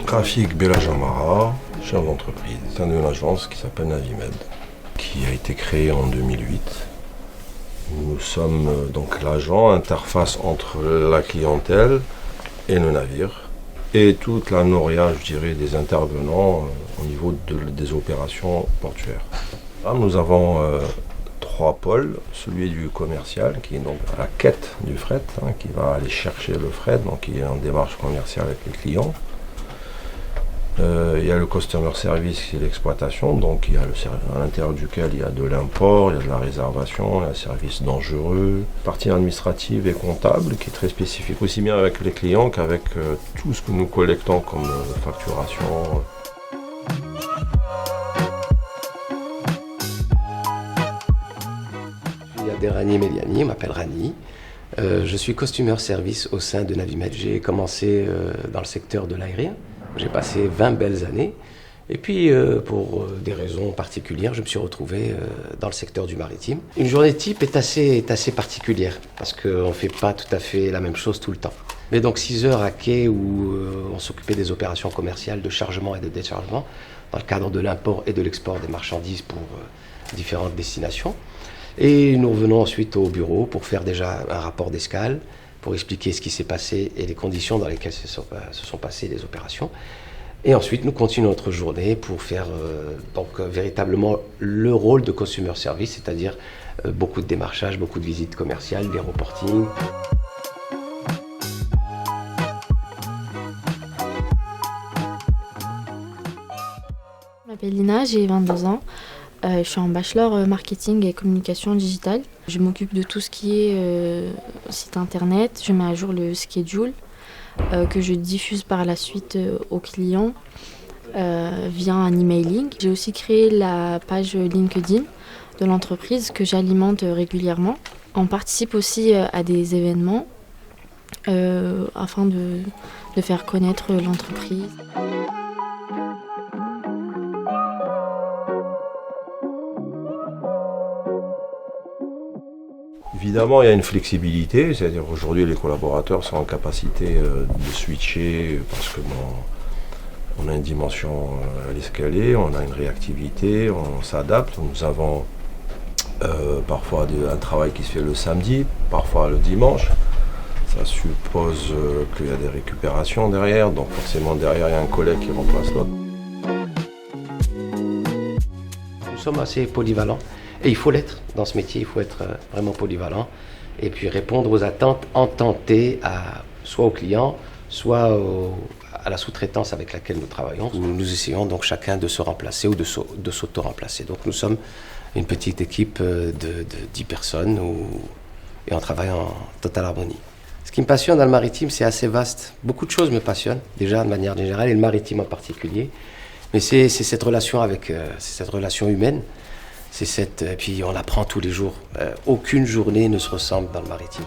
Rafik Belajamara, chef d'entreprise, c'est une agence qui s'appelle Navimed, qui a été créée en 2008. Nous sommes donc l'agent interface entre la clientèle et le navire et toute la noria, je dirais, des intervenants au niveau des opérations portuaires. Là, nous avons 3 pôles, celui du commercial qui est donc à la quête du fret, qui va aller chercher le fret, donc qui est en démarche commerciale avec les clients. Il y a le customer service qui est l'exploitation, donc il y a à l'intérieur duquel il y a de l'import, il y a de la réservation, il y a le service dangereux, partie administrative et comptable qui est très spécifique aussi bien avec les clients qu'avec tout ce que nous collectons comme facturation. Je suis Abderrani Meliani, je m'appelle Rani. Je suis customer service au sein de Navimed. J'ai commencé dans le secteur de l'aérien. J'ai passé 20 belles années. Et puis, pour des raisons particulières, je me suis retrouvé dans le secteur du maritime. Une journée type est assez particulière parce qu'on ne fait pas tout à fait la même chose tout le temps. Mais donc 6 heures à quai où on s'occupait des opérations commerciales de chargement et de déchargement dans le cadre de l'import et de l'export des marchandises pour différentes destinations. Et nous revenons ensuite au bureau pour faire déjà un rapport d'escale, pour expliquer ce qui s'est passé et les conditions dans lesquelles se sont passées les opérations. Et ensuite, nous continuons notre journée pour faire véritablement le rôle de consumer service, c'est-à-dire beaucoup de démarchage, beaucoup de visites commerciales, des reportings. Je m'appelle Lina, j'ai 22 ans. Je suis en bachelor marketing et communication digitale. Je m'occupe de tout ce qui est site internet. Je mets à jour le schedule que je diffuse par la suite aux clients via un emailing. J'ai aussi créé la page LinkedIn de l'entreprise que j'alimente régulièrement. On participe aussi à des événements afin de faire connaître l'entreprise. Évidemment, il y a une flexibilité, c'est-à-dire aujourd'hui les collaborateurs sont en capacité de switcher parce que on a une dimension à l'escalier, on a une réactivité, on s'adapte. Nous avons parfois un travail qui se fait le samedi, parfois le dimanche. Ça suppose qu'il y a des récupérations derrière, donc forcément derrière il y a un collègue qui remplace l'autre. Nous sommes assez polyvalents. Et il faut l'être dans ce métier, il faut être vraiment polyvalent et puis répondre aux attentes en temps T, soit aux clients, soit à la sous-traitance avec laquelle nous travaillons. Nous essayons donc chacun de se remplacer ou de s'auto-remplacer. Donc nous sommes une petite équipe de 10 personnes et on travaille en totale harmonie. Ce qui me passionne dans le maritime, c'est assez vaste. Beaucoup de choses me passionnent, déjà de manière générale, et le maritime en particulier. Mais c'est cette relation c'est cette relation humaine. Et puis on apprend tous les jours. Aucune journée ne se ressemble dans le maritime.